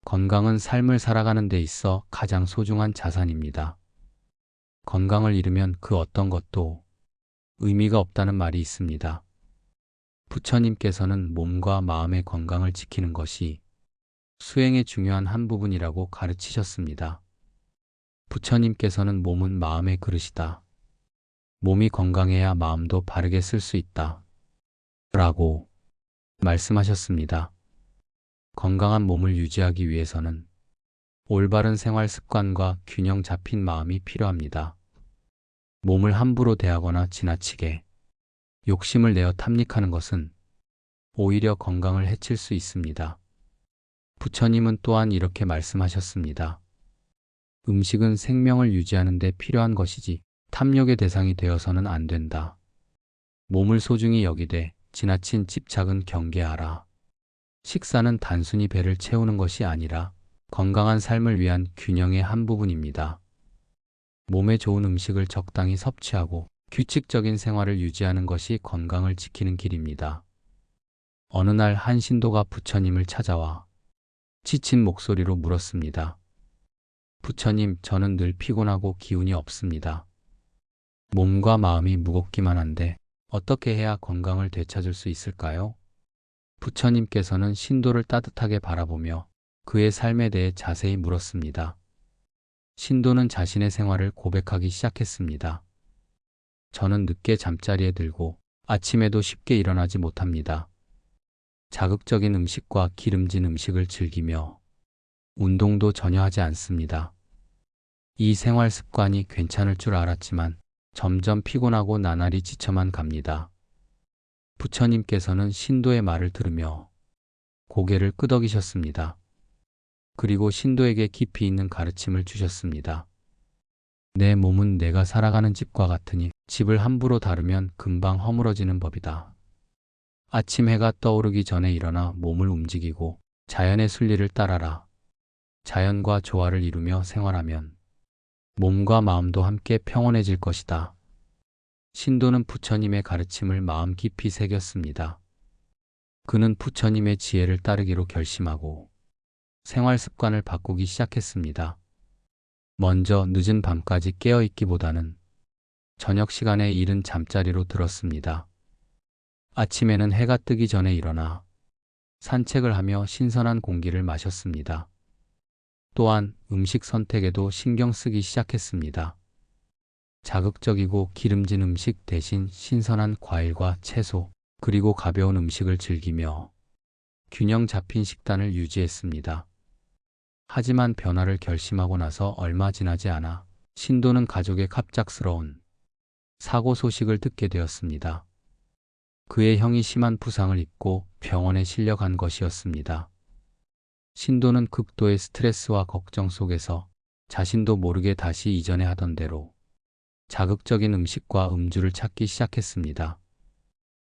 건강은 삶을 살아가는 데 있어 가장 소중한 자산입니다. 건강을 잃으면 그 어떤 것도 의미가 없다는 말이 있습니다. 부처님께서는 몸과 마음의 건강을 지키는 것이 수행의 중요한 한 부분이라고 가르치셨습니다. 부처님께서는 몸은 마음의 그릇이다. 몸이 건강해야 마음도 바르게 쓸 수 있다. 라고 말씀하셨습니다. 건강한 몸을 유지하기 위해서는 올바른 생활 습관과 균형 잡힌 마음이 필요합니다. 몸을 함부로 대하거나 지나치게 욕심을 내어 탐닉하는 것은 오히려 건강을 해칠 수 있습니다. 부처님은 또한 이렇게 말씀하셨습니다. 음식은 생명을 유지하는 데 필요한 것이지 탐욕의 대상이 되어서는 안 된다. 몸을 소중히 여기되 지나친 집착은 경계하라. 식사는 단순히 배를 채우는 것이 아니라 건강한 삶을 위한 균형의 한 부분입니다. 몸에 좋은 음식을 적당히 섭취하고 규칙적인 생활을 유지하는 것이 건강을 지키는 길입니다. 어느 날 한 신도가 부처님을 찾아와 지친 목소리로 물었습니다. 부처님, 저는 늘 피곤하고 기운이 없습니다. 몸과 마음이 무겁기만 한데 어떻게 해야 건강을 되찾을 수 있을까요? 부처님께서는 신도를 따뜻하게 바라보며 그의 삶에 대해 자세히 물었습니다. 신도는 자신의 생활을 고백하기 시작했습니다. 저는 늦게 잠자리에 들고 아침에도 쉽게 일어나지 못합니다. 자극적인 음식과 기름진 음식을 즐기며 운동도 전혀 하지 않습니다. 이 생활 습관이 괜찮을 줄 알았지만 점점 피곤하고 나날이 지쳐만 갑니다. 부처님께서는 신도의 말을 들으며 고개를 끄덕이셨습니다. 그리고 신도에게 깊이 있는 가르침을 주셨습니다. 내 몸은 내가 살아가는 집과 같으니 집을 함부로 다루면 금방 허물어지는 법이다. 아침 해가 떠오르기 전에 일어나 몸을 움직이고 자연의 순리를 따라라. 자연과 조화를 이루며 생활하면 몸과 마음도 함께 평온해질 것이다. 신도는 부처님의 가르침을 마음 깊이 새겼습니다. 그는 부처님의 지혜를 따르기로 결심하고 생활 습관을 바꾸기 시작했습니다. 먼저 늦은 밤까지 깨어있기보다는 저녁 시간에 이른 잠자리로 들었습니다. 아침에는 해가 뜨기 전에 일어나 산책을 하며 신선한 공기를 마셨습니다. 또한 음식 선택에도 신경 쓰기 시작했습니다. 자극적이고 기름진 음식 대신 신선한 과일과 채소, 그리고 가벼운 음식을 즐기며 균형 잡힌 식단을 유지했습니다. 하지만 변화를 결심하고 나서 얼마 지나지 않아 신도는 가족의 갑작스러운 사고 소식을 듣게 되었습니다. 그의 형이 심한 부상을 입고 병원에 실려간 것이었습니다. 신도는 극도의 스트레스와 걱정 속에서 자신도 모르게 다시 이전에 하던 대로 자극적인 음식과 음주를 찾기 시작했습니다.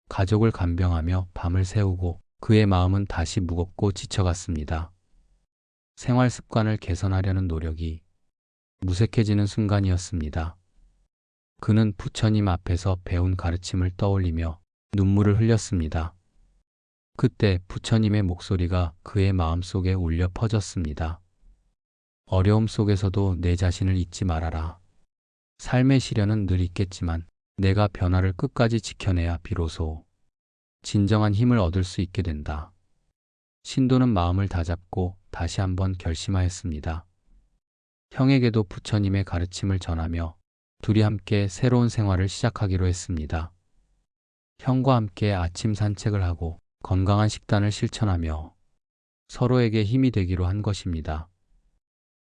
가족을 간병하며 밤을 새우고 그의 마음은 다시 무겁고 지쳐갔습니다. 생활 습관을 개선하려는 노력이 무색해지는 순간이었습니다. 그는 부처님 앞에서 배운 가르침을 떠올리며 눈물을 흘렸습니다. 그때 부처님의 목소리가 그의 마음속에 울려 퍼졌습니다. 어려움 속에서도 내 자신을 잊지 말아라. 삶의 시련은 늘 있겠지만 내가 변화를 끝까지 지켜내야 비로소 진정한 힘을 얻을 수 있게 된다. 신도는 마음을 다잡고 다시 한번 결심하였습니다. 형에게도 부처님의 가르침을 전하며 둘이 함께 새로운 생활을 시작하기로 했습니다. 형과 함께 아침 산책을 하고 건강한 식단을 실천하며 서로에게 힘이 되기로 한 것입니다.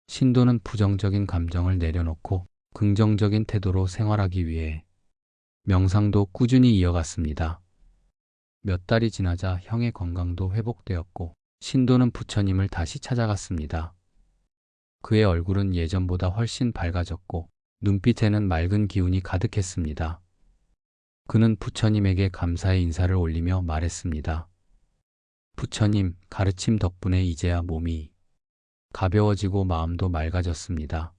신도는 부정적인 감정을 내려놓고 긍정적인 태도로 생활하기 위해 명상도 꾸준히 이어갔습니다. 몇 달이 지나자 형의 건강도 회복되었고 신도는 부처님을 다시 찾아갔습니다. 그의 얼굴은 예전보다 훨씬 밝아졌고 눈빛에는 맑은 기운이 가득했습니다. 그는 부처님에게 감사의 인사를 올리며 말했습니다. 부처님, 가르침 덕분에 이제야 몸이 가벼워지고 마음도 맑아졌습니다.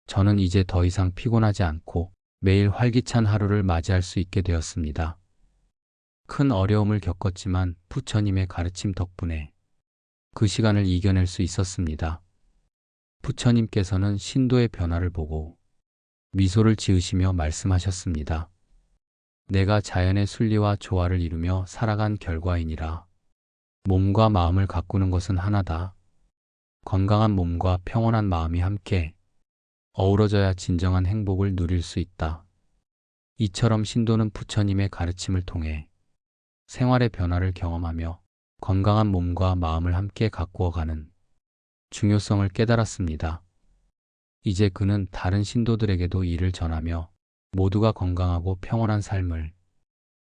저는 이제 더 이상 피곤하지 않고 매일 활기찬 하루를 맞이할 수 있게 되었습니다. 큰 어려움을 겪었지만 부처님의 가르침 덕분에 그 시간을 이겨낼 수 있었습니다. 부처님께서는 신도의 변화를 보고 미소를 지으시며 말씀하셨습니다. 내가 자연의 순리와 조화를 이루며 살아간 결과이니라. 몸과 마음을 가꾸는 것은 하나다. 건강한 몸과 평온한 마음이 함께 어우러져야 진정한 행복을 누릴 수 있다. 이처럼 신도는 부처님의 가르침을 통해 생활의 변화를 경험하며 건강한 몸과 마음을 함께 가꾸어가는 중요성을 깨달았습니다. 이제 그는 다른 신도들에게도 이를 전하며 모두가 건강하고 평온한 삶을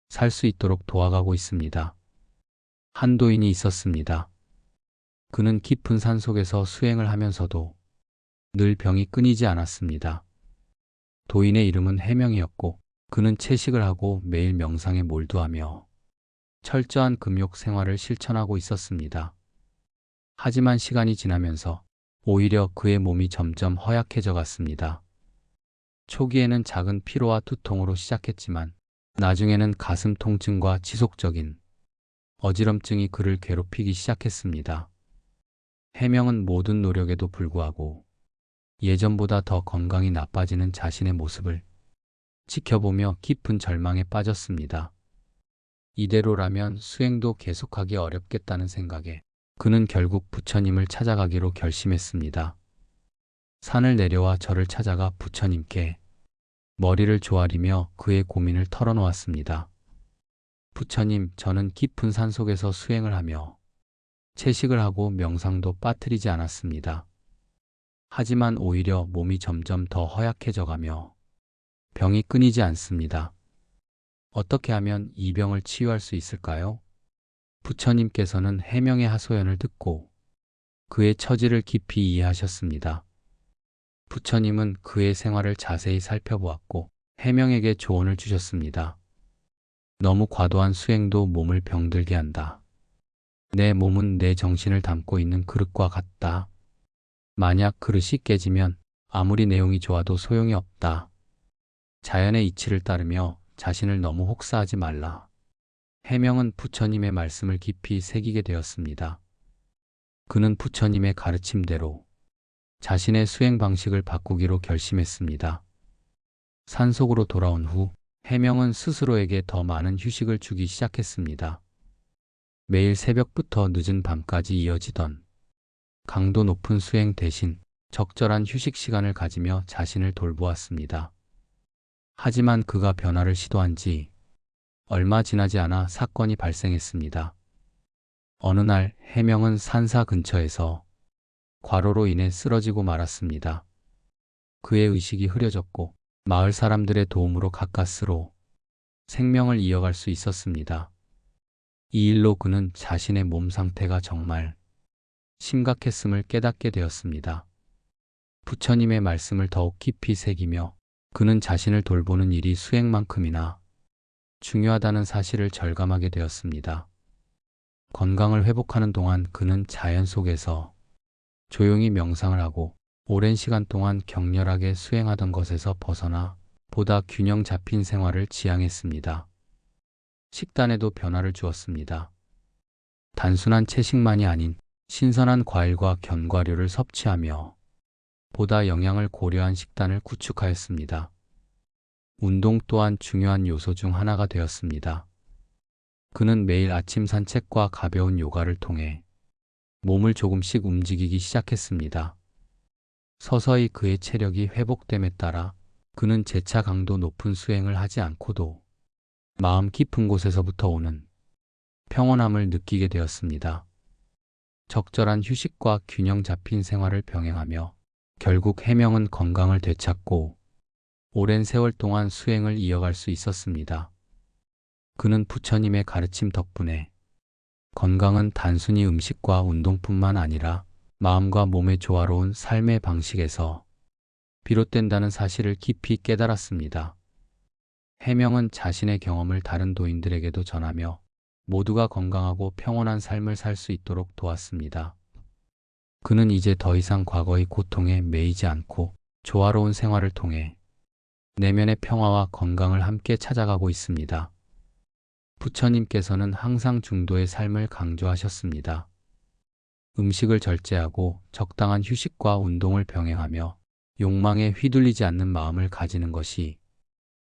살 수 있도록 도와가고 있습니다. 한도인이 있었습니다. 그는 깊은 산속에서 수행을 하면서도 늘 병이 끊이지 않았습니다. 도인의 이름은 해명이었고 그는 채식을 하고 매일 명상에 몰두하며 철저한 금욕 생활을 실천하고 있었습니다. 하지만 시간이 지나면서 오히려 그의 몸이 점점 허약해져 갔습니다. 초기에는 작은 피로와 두통으로 시작했지만 나중에는 가슴 통증과 지속적인 어지럼증이 그를 괴롭히기 시작했습니다. 해명은 모든 노력에도 불구하고 예전보다 더 건강이 나빠지는 자신의 모습을 지켜보며 깊은 절망에 빠졌습니다. 이대로라면 수행도 계속하기 어렵겠다는 생각에 그는 결국 부처님을 찾아가기로 결심했습니다. 산을 내려와 절을 찾아가 부처님께 머리를 조아리며 그의 고민을 털어놓았습니다. 부처님, 저는 깊은 산속에서 수행을 하며 채식을 하고 명상도 빠뜨리지 않았습니다. 하지만 오히려 몸이 점점 더 허약해져 가며 병이 끊이지 않습니다. 어떻게 하면 이 병을 치유할 수 있을까요? 부처님께서는 해명의 하소연을 듣고 그의 처지를 깊이 이해하셨습니다. 부처님은 그의 생활을 자세히 살펴보았고 해명에게 조언을 주셨습니다. 너무 과도한 수행도 몸을 병들게 한다. 내 몸은 내 정신을 담고 있는 그릇과 같다. 만약 그릇이 깨지면 아무리 내용이 좋아도 소용이 없다. 자연의 이치를 따르며 자신을 너무 혹사하지 말라. 해명은 부처님의 말씀을 깊이 새기게 되었습니다. 그는 부처님의 가르침대로 자신의 수행 방식을 바꾸기로 결심했습니다. 산속으로 돌아온 후 해명은 스스로에게 더 많은 휴식을 주기 시작했습니다. 매일 새벽부터 늦은 밤까지 이어지던 강도 높은 수행 대신 적절한 휴식 시간을 가지며 자신을 돌보았습니다. 하지만 그가 변화를 시도한 지 얼마 지나지 않아 사건이 발생했습니다. 어느 날 해명은 산사 근처에서 과로로 인해 쓰러지고 말았습니다. 그의 의식이 흐려졌고 마을 사람들의 도움으로 가까스로 생명을 이어갈 수 있었습니다. 이 일로 그는 자신의 몸 상태가 정말 심각했음을 깨닫게 되었습니다. 부처님의 말씀을 더욱 깊이 새기며 그는 자신을 돌보는 일이 수행만큼이나 중요하다는 사실을 절감하게 되었습니다. 건강을 회복하는 동안 그는 자연 속에서 조용히 명상을 하고 오랜 시간 동안 격렬하게 수행하던 것에서 벗어나 보다 균형 잡힌 생활을 지향했습니다. 식단에도 변화를 주었습니다. 단순한 채식만이 아닌 신선한 과일과 견과류를 섭취하며 보다 영양을 고려한 식단을 구축하였습니다. 운동 또한 중요한 요소 중 하나가 되었습니다. 그는 매일 아침 산책과 가벼운 요가를 통해 몸을 조금씩 움직이기 시작했습니다. 서서히 그의 체력이 회복됨에 따라 그는 재차 강도 높은 수행을 하지 않고도 마음 깊은 곳에서부터 오는 평온함을 느끼게 되었습니다. 적절한 휴식과 균형 잡힌 생활을 병행하며 결국 해명은 건강을 되찾고 오랜 세월 동안 수행을 이어갈 수 있었습니다. 그는 부처님의 가르침 덕분에 건강은 단순히 음식과 운동뿐만 아니라 마음과 몸의 조화로운 삶의 방식에서 비롯된다는 사실을 깊이 깨달았습니다. 해명은 자신의 경험을 다른 도인들에게도 전하며 모두가 건강하고 평온한 삶을 살 수 있도록 도왔습니다. 그는 이제 더 이상 과거의 고통에 매이지 않고 조화로운 생활을 통해 내면의 평화와 건강을 함께 찾아가고 있습니다. 부처님께서는 항상 중도의 삶을 강조하셨습니다. 음식을 절제하고 적당한 휴식과 운동을 병행하며 욕망에 휘둘리지 않는 마음을 가지는 것이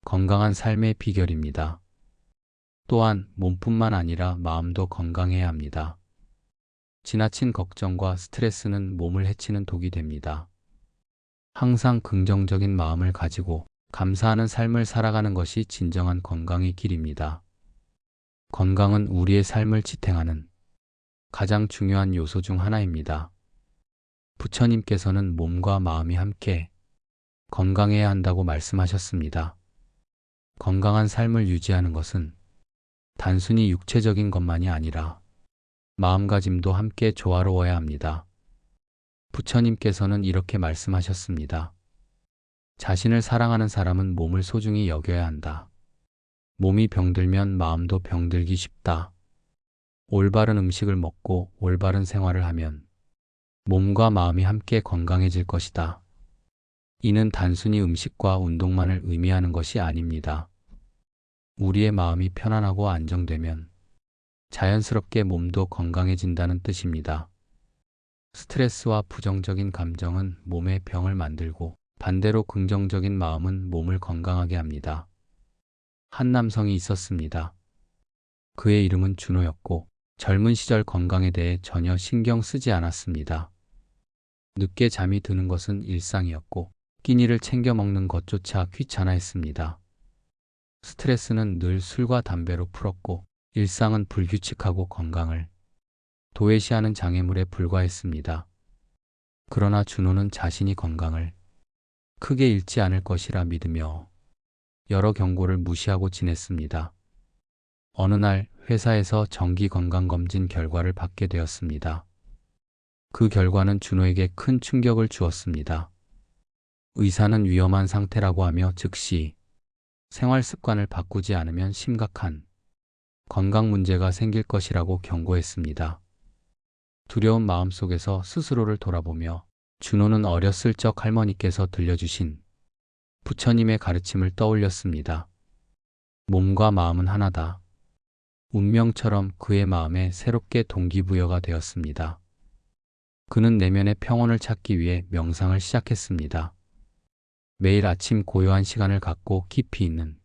건강한 삶의 비결입니다. 또한 몸뿐만 아니라 마음도 건강해야 합니다. 지나친 걱정과 스트레스는 몸을 해치는 독이 됩니다. 항상 긍정적인 마음을 가지고 감사하는 삶을 살아가는 것이 진정한 건강의 길입니다. 건강은 우리의 삶을 지탱하는 가장 중요한 요소 중 하나입니다. 부처님께서는 몸과 마음이 함께 건강해야 한다고 말씀하셨습니다. 건강한 삶을 유지하는 것은 단순히 육체적인 것만이 아니라 마음가짐도 함께 조화로워야 합니다. 부처님께서는 이렇게 말씀하셨습니다. 자신을 사랑하는 사람은 몸을 소중히 여겨야 한다. 몸이 병들면 마음도 병들기 쉽다. 올바른 음식을 먹고 올바른 생활을 하면 몸과 마음이 함께 건강해질 것이다. 이는 단순히 음식과 운동만을 의미하는 것이 아닙니다. 우리의 마음이 편안하고 안정되면 자연스럽게 몸도 건강해진다는 뜻입니다. 스트레스와 부정적인 감정은 몸에 병을 만들고 반대로 긍정적인 마음은 몸을 건강하게 합니다. 한 남성이 있었습니다. 그의 이름은 준호였고 젊은 시절 건강에 대해 전혀 신경 쓰지 않았습니다. 늦게 잠이 드는 것은 일상이었고 끼니를 챙겨 먹는 것조차 귀찮아했습니다. 스트레스는 늘 술과 담배로 풀었고 일상은 불규칙하고 건강을 도외시하는 장애물에 불과했습니다. 그러나 준호는 자신이 건강을 크게 잃지 않을 것이라 믿으며 여러 경고를 무시하고 지냈습니다. 어느 날 회사에서 정기 건강검진 결과를 받게 되었습니다. 그 결과는 준호에게 큰 충격을 주었습니다. 의사는 위험한 상태라고 하며 즉시 생활 습관을 바꾸지 않으면 심각한 건강 문제가 생길 것이라고 경고했습니다. 두려운 마음속에서 스스로를 돌아보며 준호는 어렸을 적 할머니께서 들려주신 부처님의 가르침을 떠올렸습니다. 몸과 마음은 하나다. 운명처럼 그의 마음에 새롭게 동기부여가 되었습니다. 그는 내면의 평온을 찾기 위해 명상을 시작했습니다. 매일 아침 고요한 시간을 갖고 깊이 있는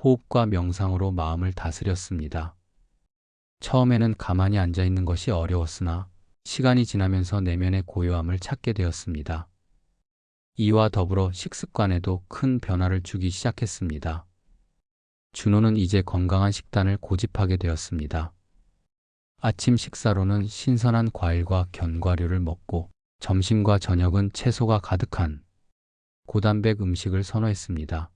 호흡과 명상으로 마음을 다스렸습니다. 처음에는 가만히 앉아 있는 것이 어려웠으나 시간이 지나면서 내면의 고요함을 찾게 되었습니다. 이와 더불어 식습관에도 큰 변화를 주기 시작했습니다. 준호는 이제 건강한 식단을 고집하게 되었습니다. 아침 식사로는 신선한 과일과 견과류를 먹고 점심과 저녁은 채소가 가득한 고단백 음식을 선호했습니다.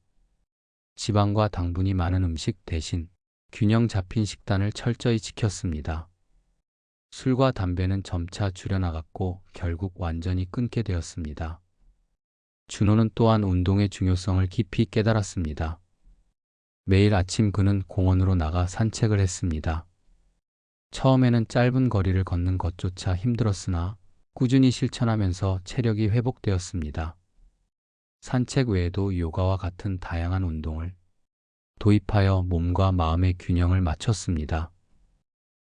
지방과 당분이 많은 음식 대신 균형 잡힌 식단을 철저히 지켰습니다. 술과 담배는 점차 줄여나갔고 결국 완전히 끊게 되었습니다. 준호는 또한 운동의 중요성을 깊이 깨달았습니다. 매일 아침 그는 공원으로 나가 산책을 했습니다. 처음에는 짧은 거리를 걷는 것조차 힘들었으나 꾸준히 실천하면서 체력이 회복되었습니다. 산책 외에도 요가와 같은 다양한 운동을 도입하여 몸과 마음의 균형을 맞췄습니다.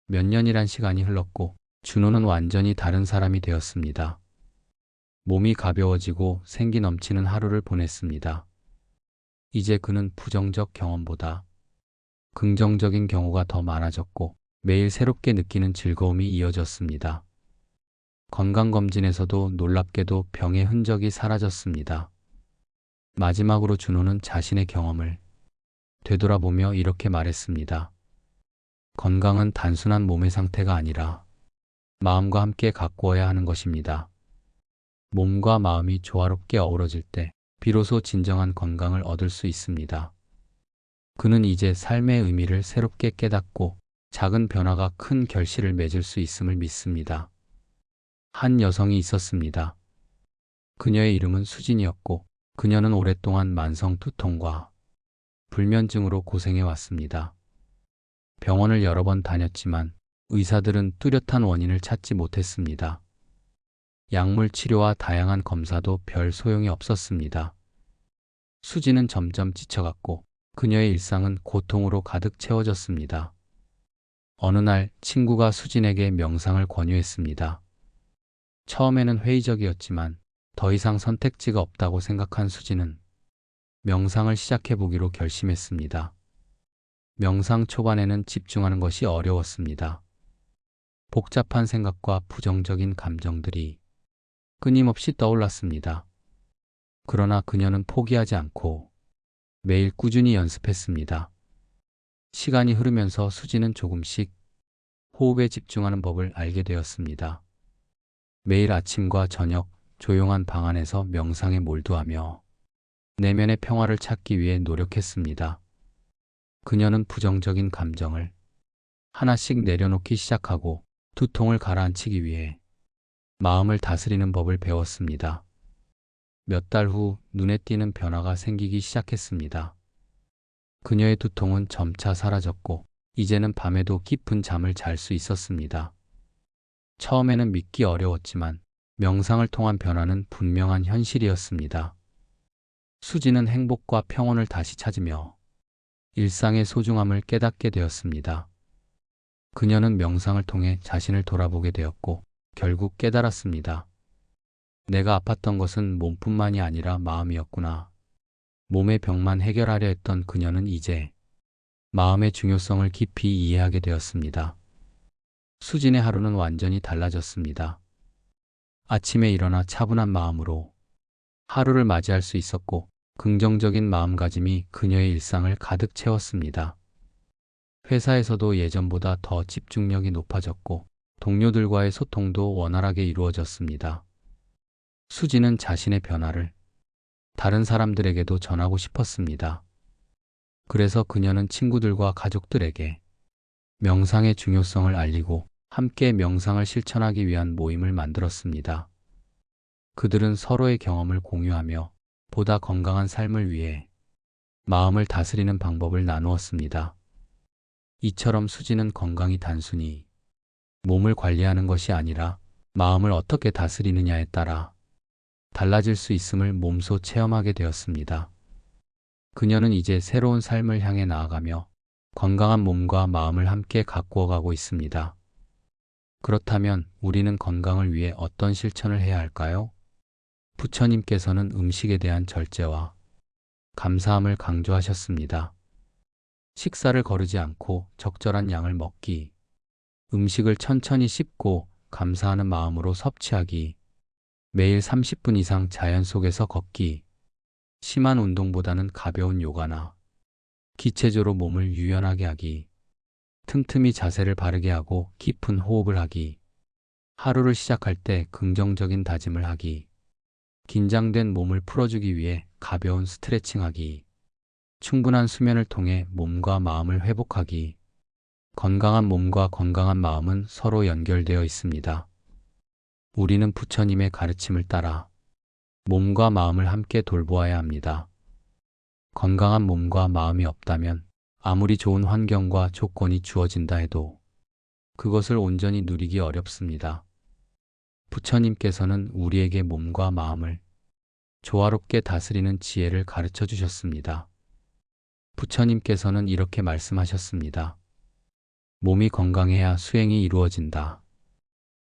몇 년이란 시간이 흘렀고 준호는 완전히 다른 사람이 되었습니다. 몸이 가벼워지고 생기 넘치는 하루를 보냈습니다. 이제 그는 부정적 경험보다 긍정적인 경우가 더 많아졌고 매일 새롭게 느끼는 즐거움이 이어졌습니다. 건강검진에서도 놀랍게도 병의 흔적이 사라졌습니다. 마지막으로 준호는 자신의 경험을 되돌아보며 이렇게 말했습니다. 건강은 단순한 몸의 상태가 아니라 마음과 함께 가꾸어야 하는 것입니다. 몸과 마음이 조화롭게 어우러질 때 비로소 진정한 건강을 얻을 수 있습니다. 그는 이제 삶의 의미를 새롭게 깨닫고 작은 변화가 큰 결실을 맺을 수 있음을 믿습니다. 한 여성이 있었습니다. 그녀의 이름은 수진이었고 그녀는 오랫동안 만성 두통과 불면증으로 고생해 왔습니다. 병원을 여러 번 다녔지만 의사들은 뚜렷한 원인을 찾지 못했습니다. 약물 치료와 다양한 검사도 별 소용이 없었습니다. 수지는 점점 지쳐갔고 그녀의 일상은 고통으로 가득 채워졌습니다. 어느 날 친구가 수진에게 명상을 권유했습니다. 처음에는 회의적이었지만 더 이상 선택지가 없다고 생각한 수지는 명상을 시작해 보기로 결심했습니다. 명상 초반에는 집중하는 것이 어려웠습니다. 복잡한 생각과 부정적인 감정들이 끊임없이 떠올랐습니다. 그러나 그녀는 포기하지 않고 매일 꾸준히 연습했습니다. 시간이 흐르면서 수지는 조금씩 호흡에 집중하는 법을 알게 되었습니다. 매일 아침과 저녁 조용한 방 안에서 명상에 몰두하며 내면의 평화를 찾기 위해 노력했습니다. 그녀는 부정적인 감정을 하나씩 내려놓기 시작하고 두통을 가라앉히기 위해 마음을 다스리는 법을 배웠습니다. 몇 달 후 눈에 띄는 변화가 생기기 시작했습니다. 그녀의 두통은 점차 사라졌고 이제는 밤에도 깊은 잠을 잘 수 있었습니다. 처음에는 믿기 어려웠지만 명상을 통한 변화는 분명한 현실이었습니다. 수지는 행복과 평온을 다시 찾으며 일상의 소중함을 깨닫게 되었습니다. 그녀는 명상을 통해 자신을 돌아보게 되었고 결국 깨달았습니다. 내가 아팠던 것은 몸뿐만이 아니라 마음이었구나. 몸의 병만 해결하려 했던 그녀는 이제 마음의 중요성을 깊이 이해하게 되었습니다. 수진의 하루는 완전히 달라졌습니다. 아침에 일어나 차분한 마음으로 하루를 맞이할 수 있었고 긍정적인 마음가짐이 그녀의 일상을 가득 채웠습니다. 회사에서도 예전보다 더 집중력이 높아졌고 동료들과의 소통도 원활하게 이루어졌습니다. 수지는 자신의 변화를 다른 사람들에게도 전하고 싶었습니다. 그래서 그녀는 친구들과 가족들에게 명상의 중요성을 알리고 함께 명상을 실천하기 위한 모임을 만들었습니다. 그들은 서로의 경험을 공유하며 보다 건강한 삶을 위해 마음을 다스리는 방법을 나누었습니다. 이처럼 수지는 건강이 단순히 몸을 관리하는 것이 아니라 마음을 어떻게 다스리느냐에 따라 달라질 수 있음을 몸소 체험하게 되었습니다. 그녀는 이제 새로운 삶을 향해 나아가며 건강한 몸과 마음을 함께 가꾸어 가고 있습니다. 그렇다면 우리는 건강을 위해 어떤 실천을 해야 할까요? 부처님께서는 음식에 대한 절제와 감사함을 강조하셨습니다. 식사를 거르지 않고 적절한 양을 먹기, 음식을 천천히 씹고 감사하는 마음으로 섭취하기, 매일 30분 이상 자연 속에서 걷기, 심한 운동보다는 가벼운 요가나 기체조로 몸을 유연하게 하기, 틈틈이 자세를 바르게 하고 깊은 호흡을 하기, 하루를 시작할 때 긍정적인 다짐을 하기, 긴장된 몸을 풀어주기 위해 가벼운 스트레칭하기, 충분한 수면을 통해 몸과 마음을 회복하기. 건강한 몸과 건강한 마음은 서로 연결되어 있습니다. 우리는 부처님의 가르침을 따라 몸과 마음을 함께 돌보아야 합니다. 건강한 몸과 마음이 없다면 아무리 좋은 환경과 조건이 주어진다 해도 그것을 온전히 누리기 어렵습니다. 부처님께서는 우리에게 몸과 마음을 조화롭게 다스리는 지혜를 가르쳐 주셨습니다. 부처님께서는 이렇게 말씀하셨습니다. 몸이 건강해야 수행이 이루어진다.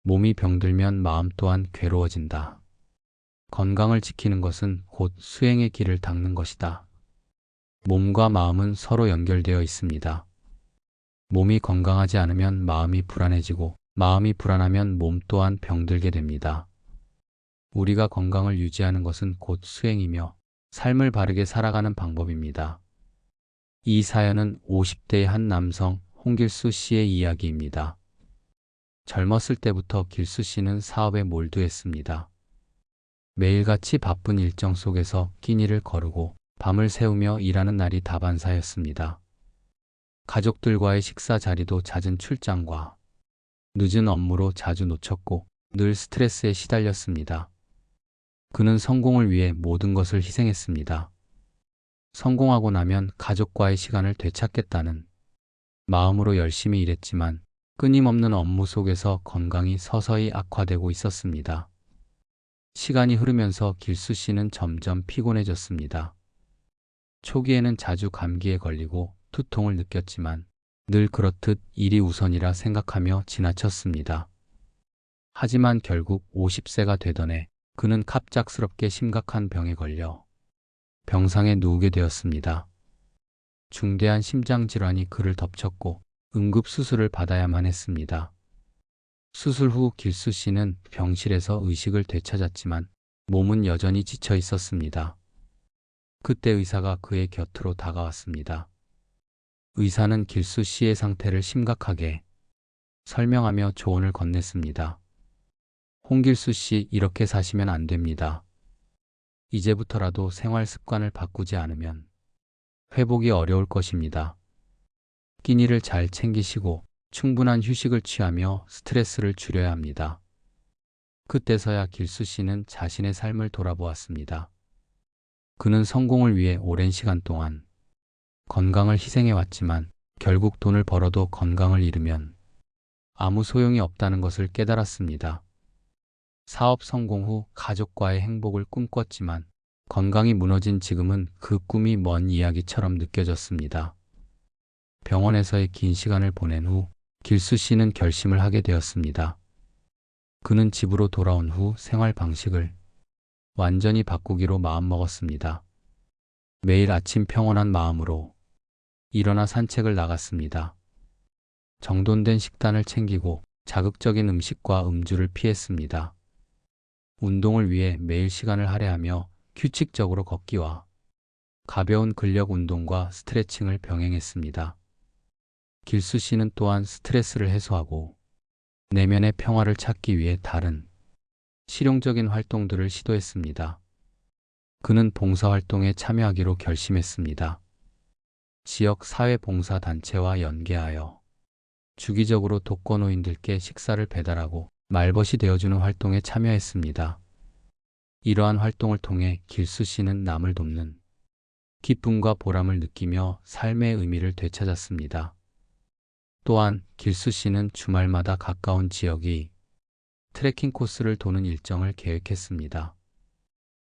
몸이 병들면 마음 또한 괴로워진다. 건강을 지키는 것은 곧 수행의 길을 닦는 것이다. 몸과 마음은 서로 연결되어 있습니다. 몸이 건강하지 않으면 마음이 불안해지고 마음이 불안하면 몸 또한 병들게 됩니다. 우리가 건강을 유지하는 것은 곧 수행이며 삶을 바르게 살아가는 방법입니다. 이 사연은 50대의 한 남성 홍길수 씨의 이야기입니다. 젊었을 때부터 길수 씨는 사업에 몰두했습니다. 매일같이 바쁜 일정 속에서 끼니를 거르고 밤을 새우며 일하는 날이 다반사였습니다. 가족들과의 식사 자리도 잦은 출장과 늦은 업무로 자주 놓쳤고 늘 스트레스에 시달렸습니다. 그는 성공을 위해 모든 것을 희생했습니다. 성공하고 나면 가족과의 시간을 되찾겠다는 마음으로 열심히 일했지만 끊임없는 업무 속에서 건강이 서서히 악화되고 있었습니다. 시간이 흐르면서 길수 씨는 점점 피곤해졌습니다. 초기에는 자주 감기에 걸리고 두통을 느꼈지만 늘 그렇듯 일이 우선이라 생각하며 지나쳤습니다. 하지만 결국 50세가 되던 해 그는 갑작스럽게 심각한 병에 걸려 병상에 누우게 되었습니다. 중대한 심장질환이 그를 덮쳤고 응급수술을 받아야만 했습니다. 수술 후 길수 씨는 병실에서 의식을 되찾았지만 몸은 여전히 지쳐 있었습니다. 그때 의사가 그의 곁으로 다가왔습니다. 의사는 길수 씨의 상태를 심각하게 설명하며 조언을 건넸습니다. 홍길수 씨, 이렇게 사시면 안 됩니다. 이제부터라도 생활 습관을 바꾸지 않으면 회복이 어려울 것입니다. 끼니를 잘 챙기시고 충분한 휴식을 취하며 스트레스를 줄여야 합니다. 그때서야 길수 씨는 자신의 삶을 돌아보았습니다. 그는 성공을 위해 오랜 시간 동안 건강을 희생해왔지만 결국 돈을 벌어도 건강을 잃으면 아무 소용이 없다는 것을 깨달았습니다. 사업 성공 후 가족과의 행복을 꿈꿨지만 건강이 무너진 지금은 그 꿈이 먼 이야기처럼 느껴졌습니다. 병원에서의 긴 시간을 보낸 후 길수 씨는 결심을 하게 되었습니다. 그는 집으로 돌아온 후 생활 방식을 완전히 바꾸기로 마음먹었습니다. 매일 아침 평온한 마음으로 일어나 산책을 나갔습니다. 정돈된 식단을 챙기고 자극적인 음식과 음주를 피했습니다. 운동을 위해 매일 시간을 할애하며 규칙적으로 걷기와 가벼운 근력 운동과 스트레칭을 병행했습니다. 길수 씨는 또한 스트레스를 해소하고 내면의 평화를 찾기 위해 다른 실용적인 활동들을 시도했습니다. 그는 봉사활동에 참여하기로 결심했습니다. 지역 사회봉사단체와 연계하여 주기적으로 독거노인들께 식사를 배달하고 말벗이 되어주는 활동에 참여했습니다. 이러한 활동을 통해 길수 씨는 남을 돕는 기쁨과 보람을 느끼며 삶의 의미를 되찾았습니다. 또한 길수 씨는 주말마다 가까운 지역이 트레킹 코스를 도는 일정을 계획했습니다.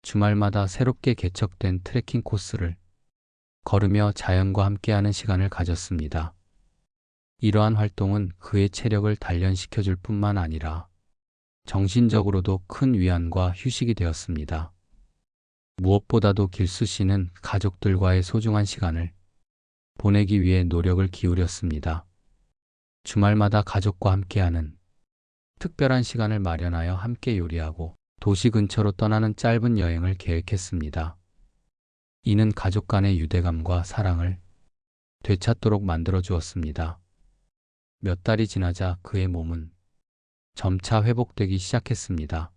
주말마다 새롭게 개척된 트레킹 코스를 걸으며 자연과 함께하는 시간을 가졌습니다. 이러한 활동은 그의 체력을 단련시켜줄 뿐만 아니라 정신적으로도 큰 위안과 휴식이 되었습니다. 무엇보다도 길수 씨는 가족들과의 소중한 시간을 보내기 위해 노력을 기울였습니다. 주말마다 가족과 함께하는 특별한 시간을 마련하여 함께 요리하고 도시 근처로 떠나는 짧은 여행을 계획했습니다. 이는 가족 간의 유대감과 사랑을 되찾도록 만들어 주었습니다. 몇 달이 지나자 그의 몸은 점차 회복되기 시작했습니다.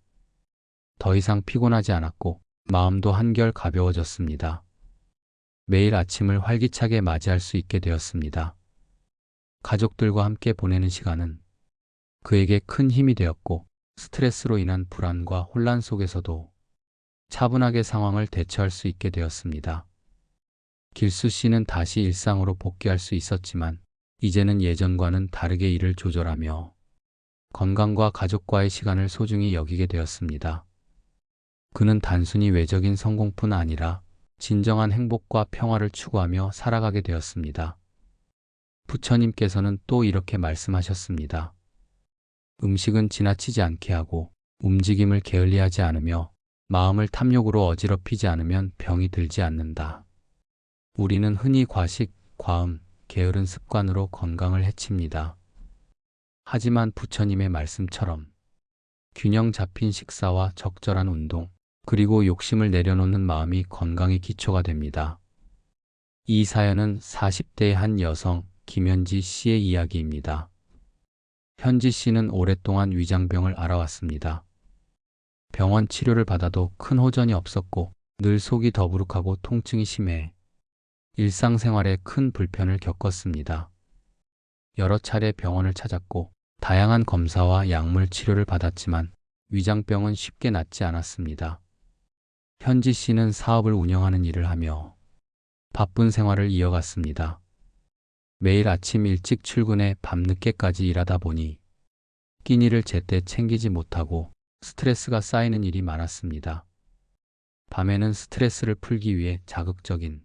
더 이상 피곤하지 않았고 마음도 한결 가벼워졌습니다. 매일 아침을 활기차게 맞이할 수 있게 되었습니다. 가족들과 함께 보내는 시간은 그에게 큰 힘이 되었고 스트레스로 인한 불안과 혼란 속에서도 차분하게 상황을 대처할 수 있게 되었습니다. 길수 씨는 다시 일상으로 복귀할 수 있었지만 이제는 예전과는 다르게 일을 조절하며 건강과 가족과의 시간을 소중히 여기게 되었습니다. 그는 단순히 외적인 성공뿐 아니라 진정한 행복과 평화를 추구하며 살아가게 되었습니다. 부처님께서는 또 이렇게 말씀하셨습니다. 음식은 지나치지 않게 하고 움직임을 게을리하지 않으며 마음을 탐욕으로 어지럽히지 않으면 병이 들지 않는다. 우리는 흔히 과식, 과음, 게으른 습관으로 건강을 해칩니다. 하지만 부처님의 말씀처럼 균형 잡힌 식사와 적절한 운동, 그리고 욕심을 내려놓는 마음이 건강의 기초가 됩니다. 이 사연은 40대의 한 여성, 김현지 씨의 이야기입니다. 현지 씨는 오랫동안 위장병을 앓아왔습니다. 병원 치료를 받아도 큰 호전이 없었고 늘 속이 더부룩하고 통증이 심해 일상생활에 큰 불편을 겪었습니다. 여러 차례 병원을 찾았고 다양한 검사와 약물 치료를 받았지만 위장병은 쉽게 낫지 않았습니다. 현지 씨는 사업을 운영하는 일을 하며 바쁜 생활을 이어갔습니다. 매일 아침 일찍 출근해 밤늦게까지 일하다 보니 끼니를 제때 챙기지 못하고 스트레스가 쌓이는 일이 많았습니다. 밤에는 스트레스를 풀기 위해 자극적인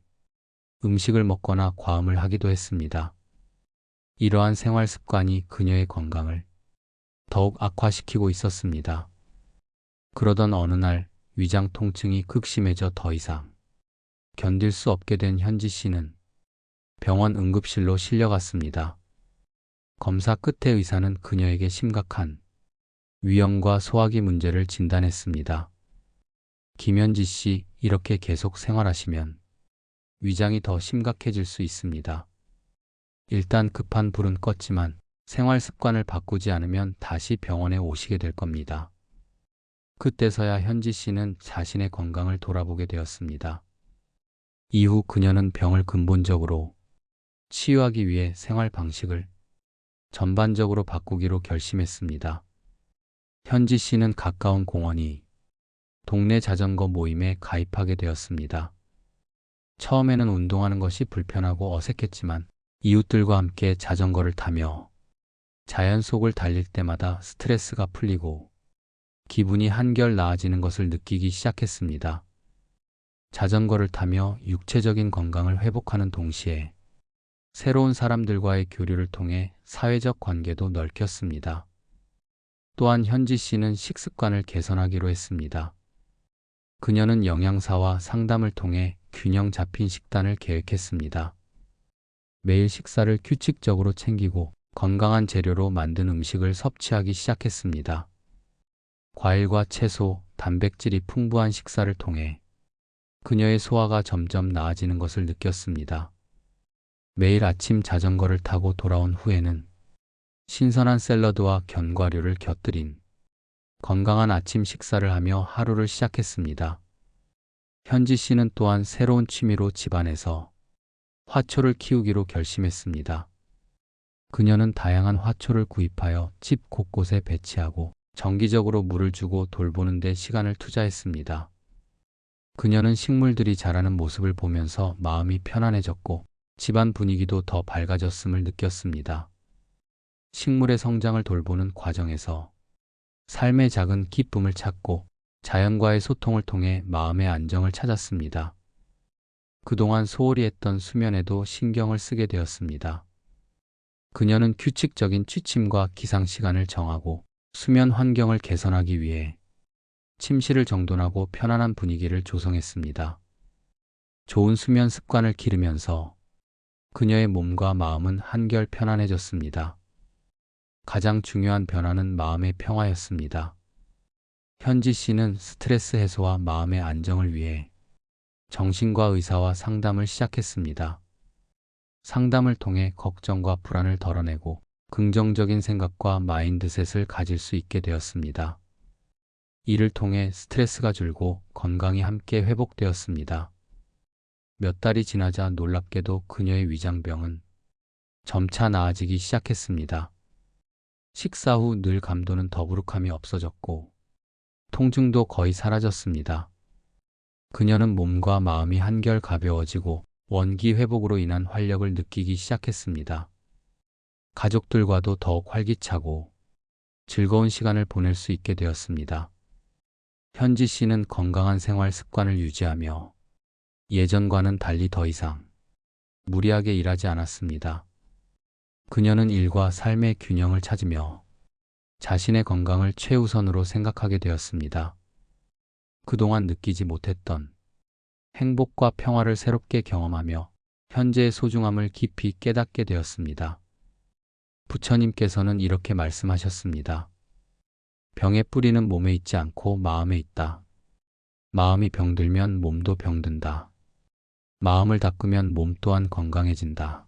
음식을 먹거나 과음을 하기도 했습니다. 이러한 생활 습관이 그녀의 건강을 더욱 악화시키고 있었습니다. 그러던 어느 날 위장 통증이 극심해져 더 이상 견딜 수 없게 된 현지 씨는 병원 응급실로 실려갔습니다. 검사 끝에 의사는 그녀에게 심각한 위염과 소화기 문제를 진단했습니다. 김현지 씨, 이렇게 계속 생활하시면 위장이 더 심각해질 수 있습니다. 일단 급한 불은 껐지만 생활 습관을 바꾸지 않으면 다시 병원에 오시게 될 겁니다. 그때서야 현지 씨는 자신의 건강을 돌아보게 되었습니다. 이후 그녀는 병을 근본적으로 치유하기 위해 생활 방식을 전반적으로 바꾸기로 결심했습니다. 현지 씨는 가까운 공원이 동네 자전거 모임에 가입하게 되었습니다. 처음에는 운동하는 것이 불편하고 어색했지만 이웃들과 함께 자전거를 타며 자연 속을 달릴 때마다 스트레스가 풀리고 기분이 한결 나아지는 것을 느끼기 시작했습니다. 자전거를 타며 육체적인 건강을 회복하는 동시에 새로운 사람들과의 교류를 통해 사회적 관계도 넓혔습니다. 또한 현지 씨는 식습관을 개선하기로 했습니다. 그녀는 영양사와 상담을 통해 균형 잡힌 식단을 계획했습니다. 매일 식사를 규칙적으로 챙기고 건강한 재료로 만든 음식을 섭취하기 시작했습니다. 과일과 채소, 단백질이 풍부한 식사를 통해 그녀의 소화가 점점 나아지는 것을 느꼈습니다. 매일 아침 자전거를 타고 돌아온 후에는 신선한 샐러드와 견과류를 곁들인 건강한 아침 식사를 하며 하루를 시작했습니다. 현지 씨는 또한 새로운 취미로 집안에서 화초를 키우기로 결심했습니다. 그녀는 다양한 화초를 구입하여 집 곳곳에 배치하고 정기적으로 물을 주고 돌보는 데 시간을 투자했습니다. 그녀는 식물들이 자라는 모습을 보면서 마음이 편안해졌고 집안 분위기도 더 밝아졌음을 느꼈습니다. 식물의 성장을 돌보는 과정에서 삶의 작은 기쁨을 찾고 자연과의 소통을 통해 마음의 안정을 찾았습니다. 그동안 소홀히 했던 수면에도 신경을 쓰게 되었습니다. 그녀는 규칙적인 취침과 기상 시간을 정하고 수면 환경을 개선하기 위해 침실을 정돈하고 편안한 분위기를 조성했습니다. 좋은 수면 습관을 기르면서 그녀의 몸과 마음은 한결 편안해졌습니다. 가장 중요한 변화는 마음의 평화였습니다. 현지 씨는 스트레스 해소와 마음의 안정을 위해 정신과 의사와 상담을 시작했습니다. 상담을 통해 걱정과 불안을 덜어내고 긍정적인 생각과 마인드셋을 가질 수 있게 되었습니다. 이를 통해 스트레스가 줄고 건강이 함께 회복되었습니다. 몇 달이 지나자 놀랍게도 그녀의 위장병은 점차 나아지기 시작했습니다. 식사 후 늘 감도는 더부룩함이 없어졌고 통증도 거의 사라졌습니다. 그녀는 몸과 마음이 한결 가벼워지고 원기 회복으로 인한 활력을 느끼기 시작했습니다. 가족들과도 더욱 활기차고 즐거운 시간을 보낼 수 있게 되었습니다. 현지 씨는 건강한 생활 습관을 유지하며 예전과는 달리 더 이상 무리하게 일하지 않았습니다. 그녀는 일과 삶의 균형을 찾으며 자신의 건강을 최우선으로 생각하게 되었습니다. 그동안 느끼지 못했던 행복과 평화를 새롭게 경험하며 현재의 소중함을 깊이 깨닫게 되었습니다. 부처님께서는 이렇게 말씀하셨습니다. 병의 뿌리는 몸에 있지 않고 마음에 있다. 마음이 병들면 몸도 병든다. 마음을 닦으면 몸 또한 건강해진다.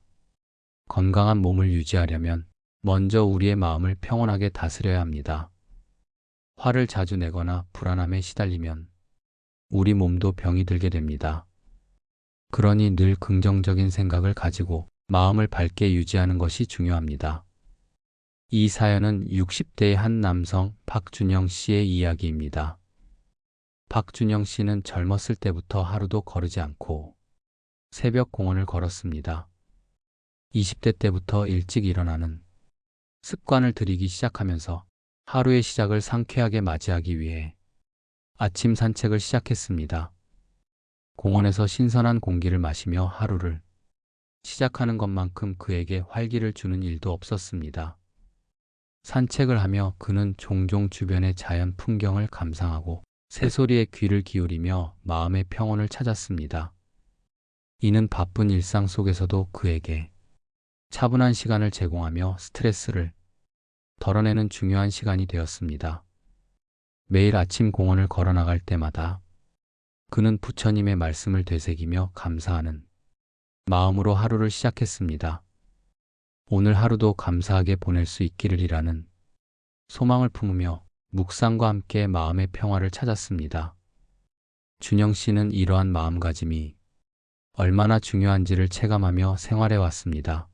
건강한 몸을 유지하려면 먼저 우리의 마음을 평온하게 다스려야 합니다. 화를 자주 내거나 불안함에 시달리면 우리 몸도 병이 들게 됩니다. 그러니 늘 긍정적인 생각을 가지고 마음을 밝게 유지하는 것이 중요합니다. 이 사연은 60대의 한 남성 박준영 씨의 이야기입니다. 박준영 씨는 젊었을 때부터 하루도 거르지 않고 새벽 공원을 걸었습니다. 20대 때부터 일찍 일어나는 습관을 들이기 시작하면서 하루의 시작을 상쾌하게 맞이하기 위해 아침 산책을 시작했습니다. 공원에서 신선한 공기를 마시며 하루를 시작하는 것만큼 그에게 활기를 주는 일도 없었습니다. 산책을 하며 그는 종종 주변의 자연 풍경을 감상하고 새소리에 귀를 기울이며 마음의 평온을 찾았습니다. 이는 바쁜 일상 속에서도 그에게 차분한 시간을 제공하며 스트레스를 덜어내는 중요한 시간이 되었습니다. 매일 아침 공원을 걸어 나갈 때마다 그는 부처님의 말씀을 되새기며 감사하는 마음으로 하루를 시작했습니다. 오늘 하루도 감사하게 보낼 수 있기를이라는 소망을 품으며 묵상과 함께 마음의 평화를 찾았습니다. 준영 씨는 이러한 마음가짐이 얼마나 중요한지를 체감하며 생활해 왔습니다.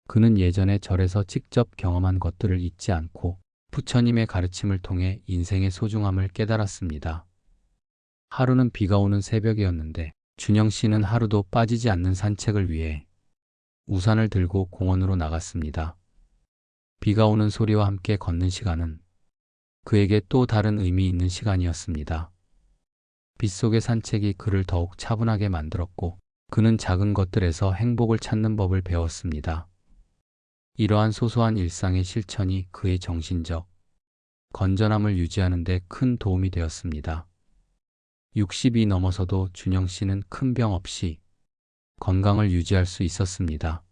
그는 예전에 절에서 직접 경험한 것들을 잊지 않고 부처님의 가르침을 통해 인생의 소중함을 깨달았습니다. 하루는 비가 오는 새벽이었는데 준영 씨는 하루도 빠지지 않는 산책을 위해 우산을 들고 공원으로 나갔습니다. 비가 오는 소리와 함께 걷는 시간은 그에게 또 다른 의미 있는 시간이었습니다. 빗속의 산책이 그를 더욱 차분하게 만들었고 그는 작은 것들에서 행복을 찾는 법을 배웠습니다. 이러한 소소한 일상의 실천이 그의 정신적 건전함을 유지하는 데 큰 도움이 되었습니다. 60이 넘어서도 준영 씨는 큰 병 없이 건강을 유지할 수 있었습니다.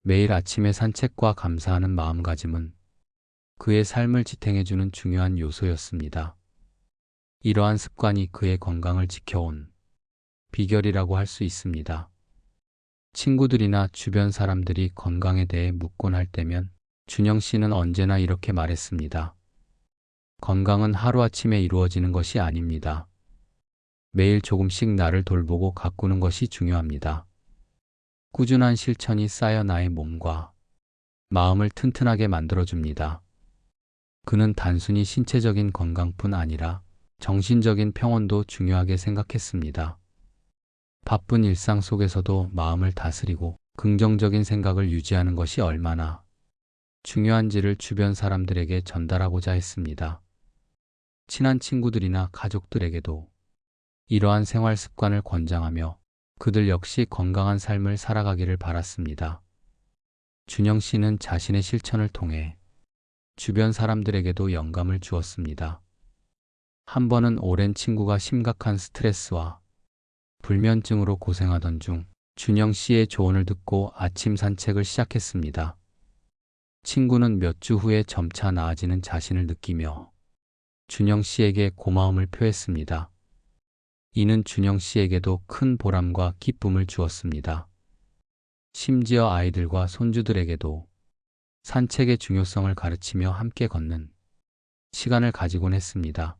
매일 아침에 산책과 감사하는 마음가짐은 그의 삶을 지탱해주는 중요한 요소였습니다. 이러한 습관이 그의 건강을 지켜온 비결이라고 할 수 있습니다. 친구들이나 주변 사람들이 건강에 대해 묻곤 할 때면 준영 씨는 언제나 이렇게 말했습니다. 건강은 하루아침에 이루어지는 것이 아닙니다. 매일 조금씩 나를 돌보고 가꾸는 것이 중요합니다. 꾸준한 실천이 쌓여 나의 몸과 마음을 튼튼하게 만들어줍니다. 그는 단순히 신체적인 건강뿐 아니라 정신적인 평온도 중요하게 생각했습니다. 바쁜 일상 속에서도 마음을 다스리고 긍정적인 생각을 유지하는 것이 얼마나 중요한지를 주변 사람들에게 전달하고자 했습니다. 친한 친구들이나 가족들에게도 이러한 생활 습관을 권장하며 그들 역시 건강한 삶을 살아가기를 바랐습니다. 준영 씨는 자신의 실천을 통해 주변 사람들에게도 영감을 주었습니다. 한 번은 오랜 친구가 심각한 스트레스와 불면증으로 고생하던 중 준영 씨의 조언을 듣고 아침 산책을 시작했습니다. 친구는 몇 주 후에 점차 나아지는 자신을 느끼며 준영 씨에게 고마움을 표했습니다. 이는 준영 씨에게도 큰 보람과 기쁨을 주었습니다. 심지어 아이들과 손주들에게도 산책의 중요성을 가르치며 함께 걷는 시간을 가지곤 했습니다.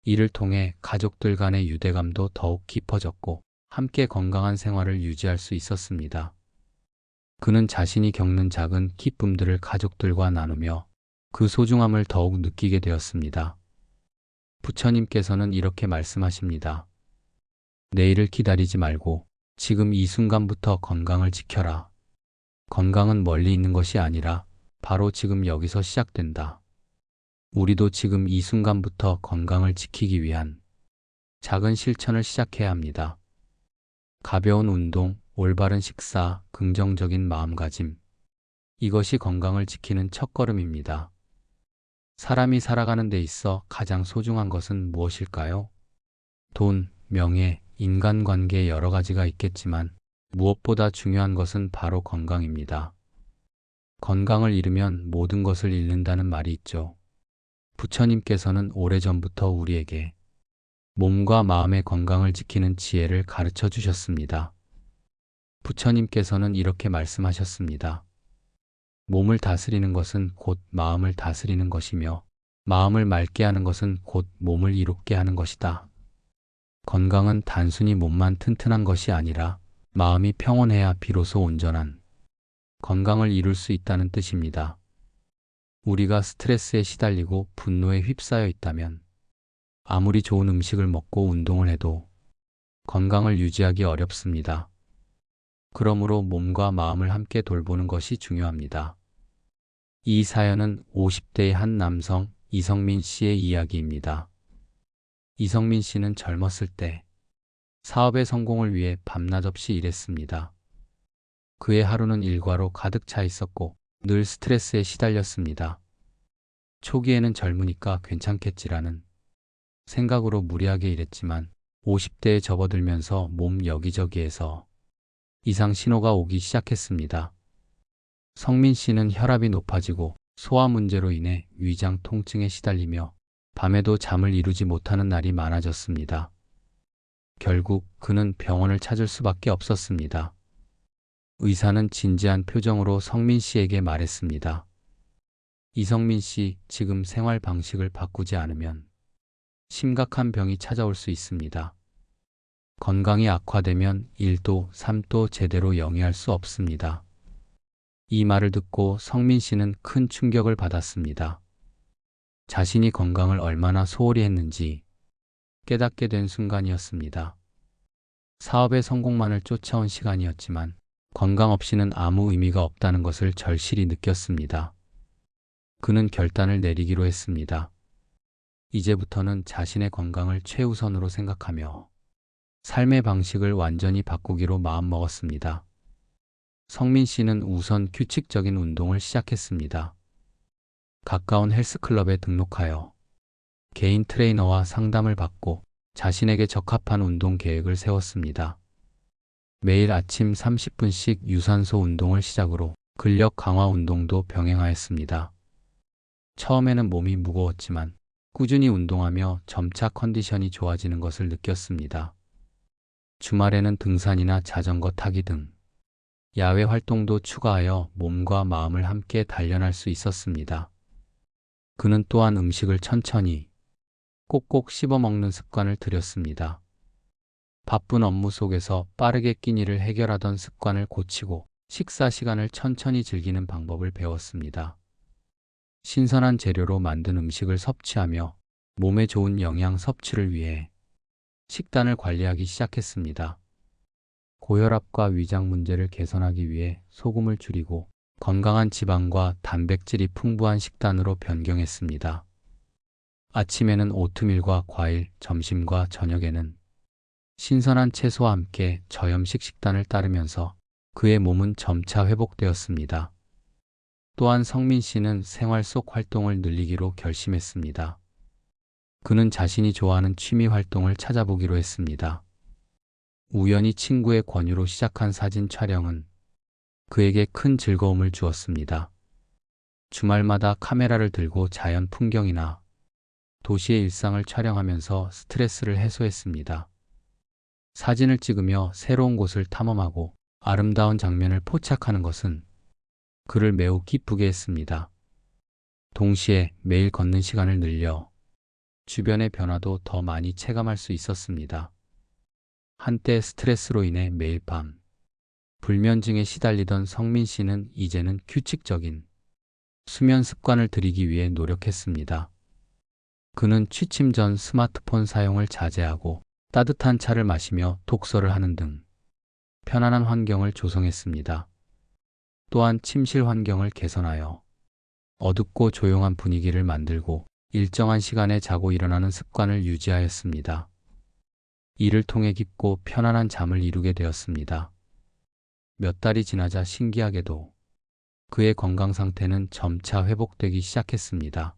이를 통해 가족들 간의 유대감도 더욱 깊어졌고 함께 건강한 생활을 유지할 수 있었습니다. 그는 자신이 겪는 작은 기쁨들을 가족들과 나누며 그 소중함을 더욱 느끼게 되었습니다. 부처님께서는 이렇게 말씀하십니다. 내일을 기다리지 말고 지금 이 순간부터 건강을 지켜라. 건강은 멀리 있는 것이 아니라 바로 지금 여기서 시작된다. 우리도 지금 이 순간부터 건강을 지키기 위한 작은 실천을 시작해야 합니다. 가벼운 운동, 올바른 식사, 긍정적인 마음가짐. 이것이 건강을 지키는 첫걸음입니다. 사람이 살아가는 데 있어 가장 소중한 것은 무엇일까요? 돈, 명예, 인간관계 여러 가지가 있겠지만 무엇보다 중요한 것은 바로 건강입니다. 건강을 잃으면 모든 것을 잃는다는 말이 있죠. 부처님께서는 오래전부터 우리에게 몸과 마음의 건강을 지키는 지혜를 가르쳐 주셨습니다. 부처님께서는 이렇게 말씀하셨습니다. 몸을 다스리는 것은 곧 마음을 다스리는 것이며 마음을 맑게 하는 것은 곧 몸을 이롭게 하는 것이다. 건강은 단순히 몸만 튼튼한 것이 아니라 마음이 평온해야 비로소 온전한 건강을 이룰 수 있다는 뜻입니다. 우리가 스트레스에 시달리고 분노에 휩싸여 있다면 아무리 좋은 음식을 먹고 운동을 해도 건강을 유지하기 어렵습니다. 그러므로 몸과 마음을 함께 돌보는 것이 중요합니다. 이 사연은 50대의 한 남성 이성민 씨의 이야기입니다. 이성민 씨는 젊었을 때 사업의 성공을 위해 밤낮 없이 일했습니다. 그의 하루는 일과로 가득 차 있었고 늘 스트레스에 시달렸습니다. 초기에는 젊으니까 괜찮겠지라는 생각으로 무리하게 일했지만 50대에 접어들면서 몸 여기저기에서 이상 신호가 오기 시작했습니다. 성민 씨는 혈압이 높아지고 소화 문제로 인해 위장 통증에 시달리며 밤에도 잠을 이루지 못하는 날이 많아졌습니다. 결국 그는 병원을 찾을 수밖에 없었습니다. 의사는 진지한 표정으로 성민 씨에게 말했습니다. 이성민 씨, 지금 생활 방식을 바꾸지 않으면 심각한 병이 찾아올 수 있습니다. 건강이 악화되면 1도, 3도 제대로 영위할 수 없습니다. 이 말을 듣고 성민 씨는 큰 충격을 받았습니다. 자신이 건강을 얼마나 소홀히 했는지 깨닫게 된 순간이었습니다. 사업의 성공만을 쫓아온 시간이었지만 건강 없이는 아무 의미가 없다는 것을 절실히 느꼈습니다. 그는 결단을 내리기로 했습니다. 이제부터는 자신의 건강을 최우선으로 생각하며 삶의 방식을 완전히 바꾸기로 마음먹었습니다. 성민 씨는 우선 규칙적인 운동을 시작했습니다. 가까운 헬스클럽에 등록하여 개인 트레이너와 상담을 받고 자신에게 적합한 운동 계획을 세웠습니다. 매일 아침 30분씩 유산소 운동을 시작으로 근력 강화 운동도 병행하였습니다. 처음에는 몸이 무거웠지만 꾸준히 운동하며 점차 컨디션이 좋아지는 것을 느꼈습니다. 주말에는 등산이나 자전거 타기 등 야외 활동도 추가하여 몸과 마음을 함께 단련할 수 있었습니다. 그는 또한 음식을 천천히 꼭꼭 씹어 먹는 습관을 들였습니다. 바쁜 업무 속에서 빠르게 끼니를 해결하던 습관을 고치고 식사 시간을 천천히 즐기는 방법을 배웠습니다. 신선한 재료로 만든 음식을 섭취하며 몸에 좋은 영양 섭취를 위해 식단을 관리하기 시작했습니다. 고혈압과 위장 문제를 개선하기 위해 소금을 줄이고 건강한 지방과 단백질이 풍부한 식단으로 변경했습니다. 아침에는 오트밀과 과일, 점심과 저녁에는 신선한 채소와 함께 저염식 식단을 따르면서 그의 몸은 점차 회복되었습니다. 또한 성민 씨는 생활 속 활동을 늘리기로 결심했습니다. 그는 자신이 좋아하는 취미 활동을 찾아보기로 했습니다. 우연히 친구의 권유로 시작한 사진 촬영은 그에게 큰 즐거움을 주었습니다. 주말마다 카메라를 들고 자연 풍경이나 도시의 일상을 촬영하면서 스트레스를 해소했습니다. 사진을 찍으며 새로운 곳을 탐험하고 아름다운 장면을 포착하는 것은 그를 매우 기쁘게 했습니다. 동시에 매일 걷는 시간을 늘려 주변의 변화도 더 많이 체감할 수 있었습니다. 한때 스트레스로 인해 매일 밤 불면증에 시달리던 성민 씨는 이제는 규칙적인 수면 습관을 들이기 위해 노력했습니다. 그는 취침 전 스마트폰 사용을 자제하고 따뜻한 차를 마시며 독서를 하는 등 편안한 환경을 조성했습니다. 또한 침실 환경을 개선하여 어둡고 조용한 분위기를 만들고 일정한 시간에 자고 일어나는 습관을 유지하였습니다. 이를 통해 깊고 편안한 잠을 이루게 되었습니다. 몇 달이 지나자 신기하게도 그의 건강 상태는 점차 회복되기 시작했습니다.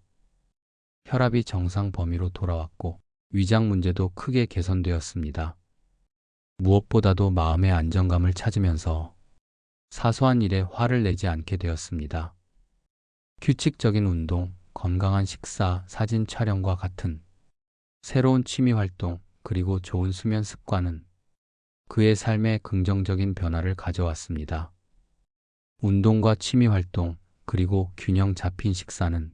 혈압이 정상 범위로 돌아왔고 위장 문제도 크게 개선되었습니다. 무엇보다도 마음의 안정감을 찾으면서 사소한 일에 화를 내지 않게 되었습니다. 규칙적인 운동, 건강한 식사, 사진 촬영과 같은 새로운 취미 활동, 그리고 좋은 수면 습관은 그의 삶에 긍정적인 변화를 가져왔습니다. 운동과 취미 활동, 그리고 균형 잡힌 식사는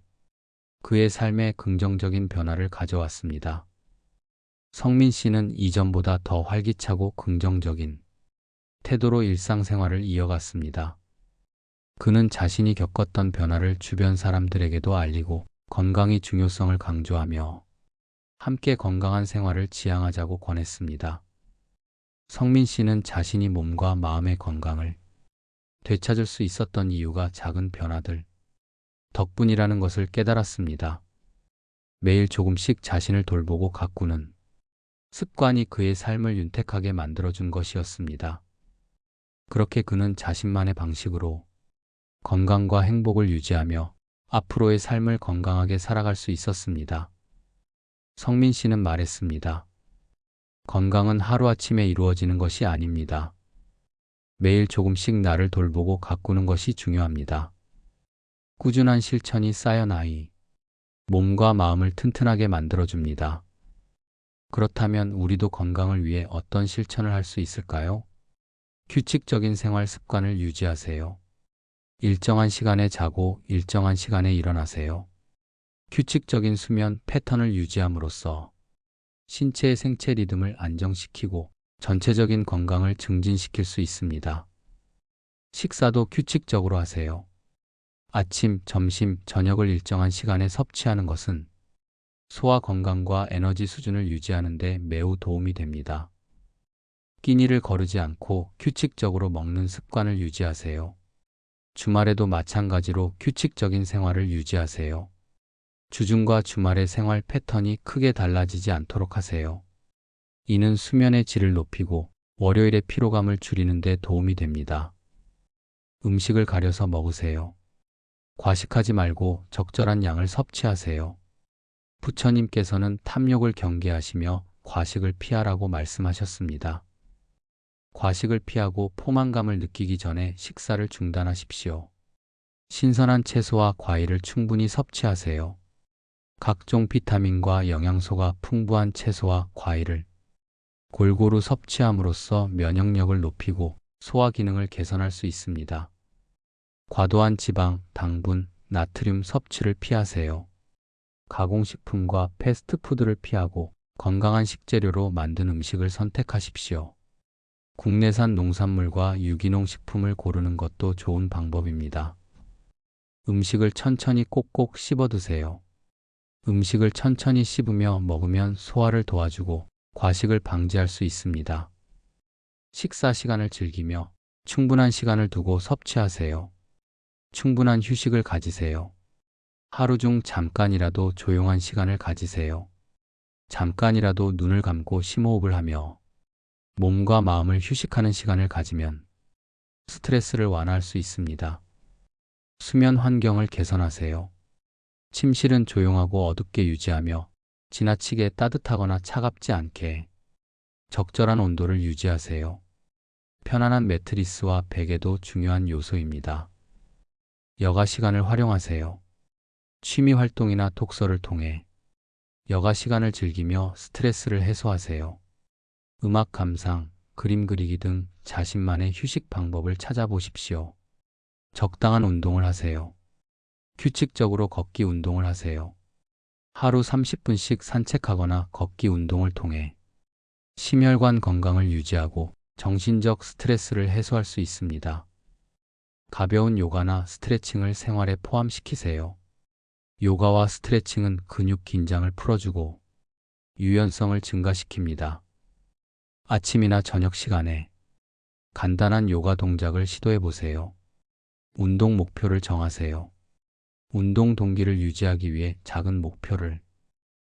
그의 삶에 긍정적인 변화를 가져왔습니다. 성민 씨는 이전보다 더 활기차고 긍정적인 태도로 일상생활을 이어갔습니다. 그는 자신이 겪었던 변화를 주변 사람들에게도 알리고 건강의 중요성을 강조하며 함께 건강한 생활을 지향하자고 권했습니다. 성민 씨는 자신이 몸과 마음의 건강을 되찾을 수 있었던 이유가 작은 변화들 덕분이라는 것을 깨달았습니다. 매일 조금씩 자신을 돌보고 가꾸는 습관이 그의 삶을 윤택하게 만들어준 것이었습니다. 그렇게 그는 자신만의 방식으로 건강과 행복을 유지하며 앞으로의 삶을 건강하게 살아갈 수 있었습니다. 성민 씨는 말했습니다. 건강은 하루아침에 이루어지는 것이 아닙니다. 매일 조금씩 나를 돌보고 가꾸는 것이 중요합니다. 꾸준한 실천이 쌓여 나이, 몸과 마음을 튼튼하게 만들어줍니다. 그렇다면 우리도 건강을 위해 어떤 실천을 할 수 있을까요? 규칙적인 생활 습관을 유지하세요. 일정한 시간에 자고 일정한 시간에 일어나세요. 규칙적인 수면 패턴을 유지함으로써 신체의 생체 리듬을 안정시키고 전체적인 건강을 증진시킬 수 있습니다. 식사도 규칙적으로 하세요. 아침, 점심, 저녁을 일정한 시간에 섭취하는 것은 소화 건강과 에너지 수준을 유지하는 데 매우 도움이 됩니다. 끼니를 거르지 않고 규칙적으로 먹는 습관을 유지하세요. 주말에도 마찬가지로 규칙적인 생활을 유지하세요. 주중과 주말의 생활 패턴이 크게 달라지지 않도록 하세요. 이는 수면의 질을 높이고 월요일의 피로감을 줄이는 데 도움이 됩니다. 음식을 가려서 먹으세요. 과식하지 말고 적절한 양을 섭취하세요. 부처님께서는 탐욕을 경계하시며 과식을 피하라고 말씀하셨습니다. 과식을 피하고 포만감을 느끼기 전에 식사를 중단하십시오. 신선한 채소와 과일을 충분히 섭취하세요. 각종 비타민과 영양소가 풍부한 채소와 과일을 골고루 섭취함으로써 면역력을 높이고 소화 기능을 개선할 수 있습니다. 과도한 지방, 당분, 나트륨 섭취를 피하세요. 가공식품과 패스트푸드를 피하고 건강한 식재료로 만든 음식을 선택하십시오. 국내산 농산물과 유기농 식품을 고르는 것도 좋은 방법입니다. 음식을 천천히 꼭꼭 씹어 드세요. 음식을 천천히 씹으며 먹으면 소화를 도와주고 과식을 방지할 수 있습니다. 식사 시간을 즐기며 충분한 시간을 두고 섭취하세요. 충분한 휴식을 가지세요. 하루 중 잠깐이라도 조용한 시간을 가지세요. 잠깐이라도 눈을 감고 심호흡을 하며 몸과 마음을 휴식하는 시간을 가지면 스트레스를 완화할 수 있습니다. 수면 환경을 개선하세요. 침실은 조용하고 어둡게 유지하며 지나치게 따뜻하거나 차갑지 않게 적절한 온도를 유지하세요. 편안한 매트리스와 베개도 중요한 요소입니다. 여가 시간을 활용하세요. 취미 활동이나 독서를 통해 여가 시간을 즐기며 스트레스를 해소하세요. 음악 감상, 그림 그리기 등 자신만의 휴식 방법을 찾아보십시오. 적당한 운동을 하세요. 규칙적으로 걷기 운동을 하세요. 하루 30분씩 산책하거나 걷기 운동을 통해 심혈관 건강을 유지하고 정신적 스트레스를 해소할 수 있습니다. 가벼운 요가나 스트레칭을 생활에 포함시키세요. 요가와 스트레칭은 근육 긴장을 풀어주고 유연성을 증가시킵니다. 아침이나 저녁 시간에 간단한 요가 동작을 시도해 보세요. 운동 목표를 정하세요. 운동 동기를 유지하기 위해 작은 목표를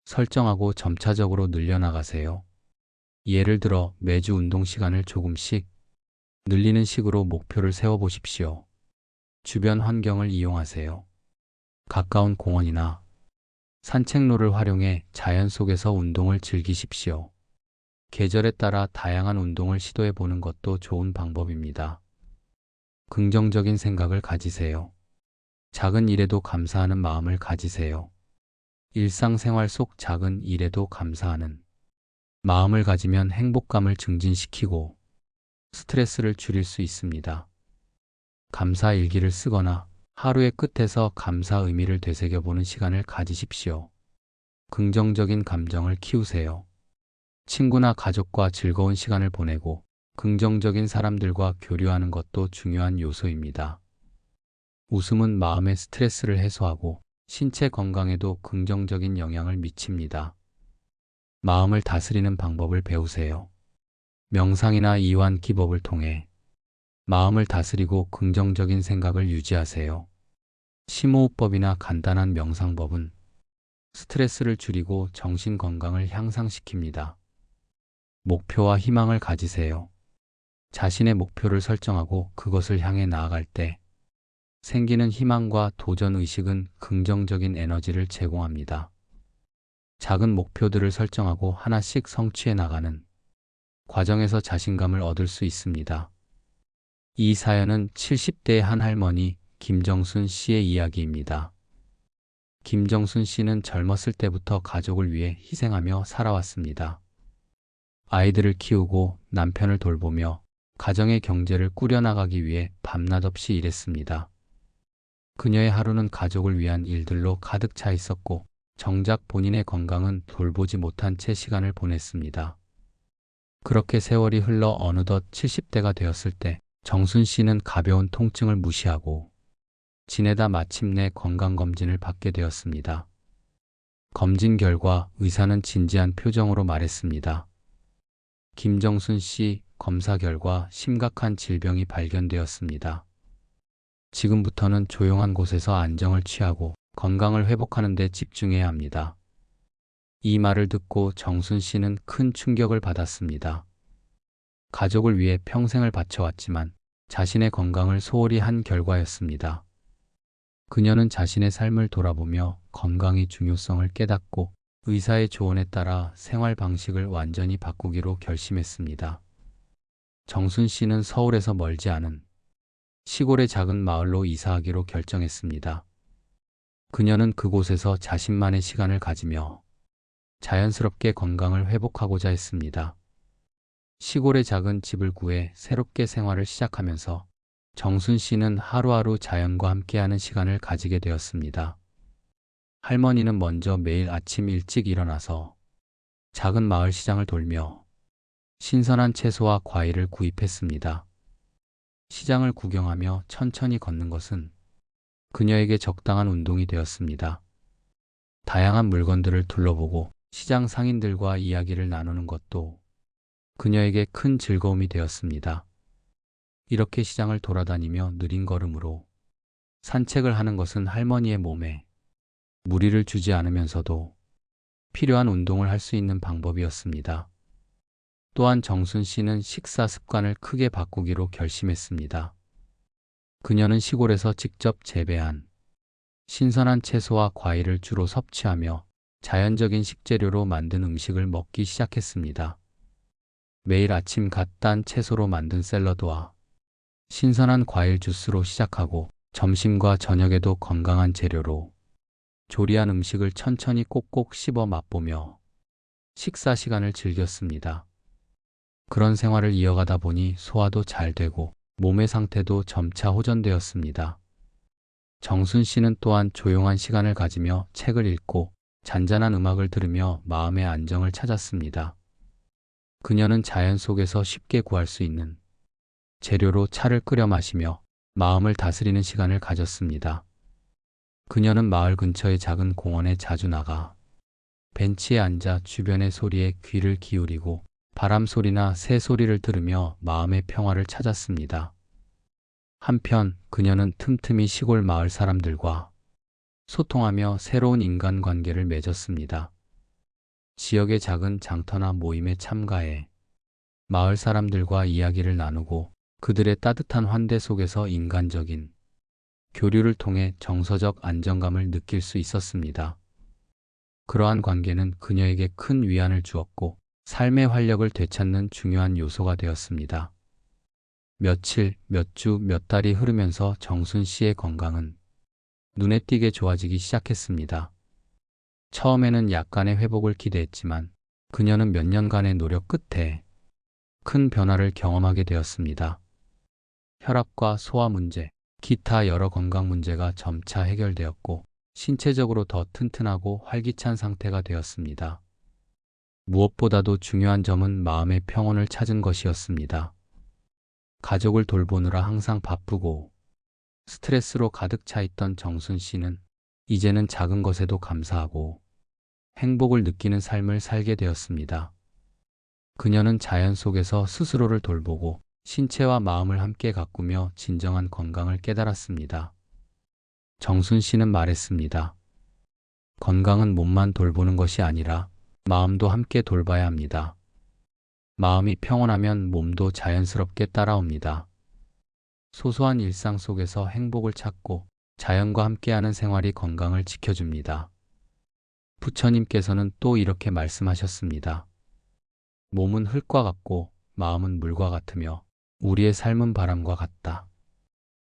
설정하고 점차적으로 늘려나가세요. 예를 들어 매주 운동 시간을 조금씩 늘리는 식으로 목표를 세워보십시오. 주변 환경을 이용하세요. 가까운 공원이나 산책로를 활용해 자연 속에서 운동을 즐기십시오. 계절에 따라 다양한 운동을 시도해 보는 것도 좋은 방법입니다. 긍정적인 생각을 가지세요. 작은 일에도 감사하는 마음을 가지세요. 일상생활 속 작은 일에도 감사하는 마음을 가지면 행복감을 증진시키고 스트레스를 줄일 수 있습니다. 감사 일기를 쓰거나 하루의 끝에서 감사 의미를 되새겨보는 시간을 가지십시오. 긍정적인 감정을 키우세요. 친구나 가족과 즐거운 시간을 보내고 긍정적인 사람들과 교류하는 것도 중요한 요소입니다. 웃음은 마음의 스트레스를 해소하고 신체 건강에도 긍정적인 영향을 미칩니다. 마음을 다스리는 방법을 배우세요. 명상이나 이완 기법을 통해 마음을 다스리고 긍정적인 생각을 유지하세요. 심호흡법이나 간단한 명상법은 스트레스를 줄이고 정신 건강을 향상시킵니다. 목표와 희망을 가지세요. 자신의 목표를 설정하고 그것을 향해 나아갈 때 생기는 희망과 도전 의식은 긍정적인 에너지를 제공합니다. 작은 목표들을 설정하고 하나씩 성취해 나가는 과정에서 자신감을 얻을 수 있습니다. 이 사연은 70대의 한 할머니 김정순 씨의 이야기입니다. 김정순 씨는 젊었을 때부터 가족을 위해 희생하며 살아왔습니다. 아이들을 키우고 남편을 돌보며 가정의 경제를 꾸려나가기 위해 밤낮 없이 일했습니다. 그녀의 하루는 가족을 위한 일들로 가득 차 있었고 정작 본인의 건강은 돌보지 못한 채 시간을 보냈습니다. 그렇게 세월이 흘러 어느덧 70대가 되었을 때 정순 씨는 가벼운 통증을 무시하고 지내다 마침내 건강검진을 받게 되었습니다. 검진 결과 의사는 진지한 표정으로 말했습니다. 김정순 씨, 검사 결과 심각한 질병이 발견되었습니다. 지금부터는 조용한 곳에서 안정을 취하고 건강을 회복하는 데 집중해야 합니다. 이 말을 듣고 정순 씨는 큰 충격을 받았습니다. 가족을 위해 평생을 바쳐왔지만 자신의 건강을 소홀히 한 결과였습니다. 그녀는 자신의 삶을 돌아보며 건강의 중요성을 깨닫고 의사의 조언에 따라 생활 방식을 완전히 바꾸기로 결심했습니다. 정순 씨는 서울에서 멀지 않은 시골의 작은 마을로 이사하기로 결정했습니다. 그녀는 그곳에서 자신만의 시간을 가지며 자연스럽게 건강을 회복하고자 했습니다. 시골의 작은 집을 구해 새롭게 생활을 시작하면서 정순 씨는 하루하루 자연과 함께하는 시간을 가지게 되었습니다. 할머니는 먼저 매일 아침 일찍 일어나서 작은 마을 시장을 돌며 신선한 채소와 과일을 구입했습니다. 시장을 구경하며 천천히 걷는 것은 그녀에게 적당한 운동이 되었습니다. 다양한 물건들을 둘러보고 시장 상인들과 이야기를 나누는 것도 그녀에게 큰 즐거움이 되었습니다. 이렇게 시장을 돌아다니며 느린 걸음으로 산책을 하는 것은 할머니의 몸에 무리를 주지 않으면서도 필요한 운동을 할 수 있는 방법이었습니다. 또한 정순 씨는 식사 습관을 크게 바꾸기로 결심했습니다. 그녀는 시골에서 직접 재배한 신선한 채소와 과일을 주로 섭취하며 자연적인 식재료로 만든 음식을 먹기 시작했습니다. 매일 아침 갓 딴 채소로 만든 샐러드와 신선한 과일 주스로 시작하고 점심과 저녁에도 건강한 재료로 조리한 음식을 천천히 꼭꼭 씹어 맛보며 식사 시간을 즐겼습니다. 그런 생활을 이어가다 보니 소화도 잘 되고 몸의 상태도 점차 호전되었습니다. 정순 씨는 또한 조용한 시간을 가지며 책을 읽고 잔잔한 음악을 들으며 마음의 안정을 찾았습니다. 그녀는 자연 속에서 쉽게 구할 수 있는 재료로 차를 끓여 마시며 마음을 다스리는 시간을 가졌습니다. 그녀는 마을 근처의 작은 공원에 자주 나가 벤치에 앉아 주변의 소리에 귀를 기울이고 바람 소리나 새 소리를 들으며 마음의 평화를 찾았습니다. 한편 그녀는 틈틈이 시골 마을 사람들과 소통하며 새로운 인간관계를 맺었습니다. 지역의 작은 장터나 모임에 참가해 마을 사람들과 이야기를 나누고 그들의 따뜻한 환대 속에서 인간적인 교류를 통해 정서적 안정감을 느낄 수 있었습니다. 그러한 관계는 그녀에게 큰 위안을 주었고 삶의 활력을 되찾는 중요한 요소가 되었습니다. 며칠, 몇 주, 몇 달이 흐르면서 정순 씨의 건강은 눈에 띄게 좋아지기 시작했습니다. 처음에는 약간의 회복을 기대했지만 그녀는 몇 년간의 노력 끝에 큰 변화를 경험하게 되었습니다. 혈압과 소화 문제, 기타 여러 건강 문제가 점차 해결되었고 신체적으로 더 튼튼하고 활기찬 상태가 되었습니다. 무엇보다도 중요한 점은 마음의 평온을 찾은 것이었습니다. 가족을 돌보느라 항상 바쁘고 스트레스로 가득 차 있던 정순 씨는 이제는 작은 것에도 감사하고 행복을 느끼는 삶을 살게 되었습니다. 그녀는 자연 속에서 스스로를 돌보고 신체와 마음을 함께 가꾸며 진정한 건강을 깨달았습니다. 정순 씨는 말했습니다. 건강은 몸만 돌보는 것이 아니라 마음도 함께 돌봐야 합니다. 마음이 평온하면 몸도 자연스럽게 따라옵니다. 소소한 일상 속에서 행복을 찾고 자연과 함께하는 생활이 건강을 지켜줍니다. 부처님께서는 또 이렇게 말씀하셨습니다. 몸은 흙과 같고 마음은 물과 같으며 우리의 삶은 바람과 같다.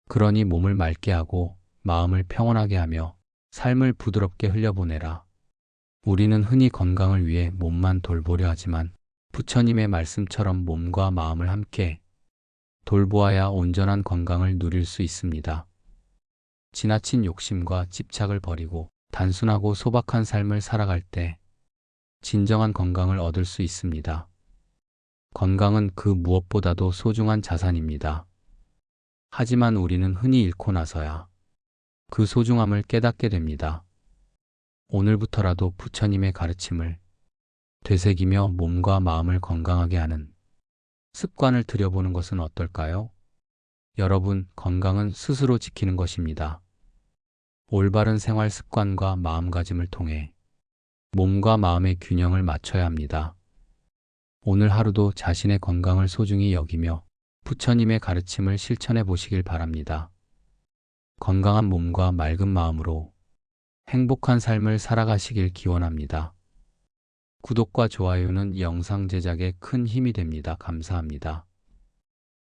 그러니 몸을 맑게 하고 마음을 평온하게 하며 삶을 부드럽게 흘려보내라. 우리는 흔히 건강을 위해 몸만 돌보려 하지만 부처님의 말씀처럼 몸과 마음을 함께 돌보아야 온전한 건강을 누릴 수 있습니다. 지나친 욕심과 집착을 버리고 단순하고 소박한 삶을 살아갈 때 진정한 건강을 얻을 수 있습니다. 건강은 그 무엇보다도 소중한 자산입니다. 하지만 우리는 흔히 잃고 나서야 그 소중함을 깨닫게 됩니다. 오늘부터라도 부처님의 가르침을 되새기며 몸과 마음을 건강하게 하는 습관을 들여보는 것은 어떨까요? 여러분, 건강은 스스로 지키는 것입니다. 올바른 생활 습관과 마음가짐을 통해 몸과 마음의 균형을 맞춰야 합니다. 오늘 하루도 자신의 건강을 소중히 여기며 부처님의 가르침을 실천해 보시길 바랍니다. 건강한 몸과 맑은 마음으로 행복한 삶을 살아가시길 기원합니다. 구독과 좋아요는 영상 제작에 큰 힘이 됩니다. 감사합니다.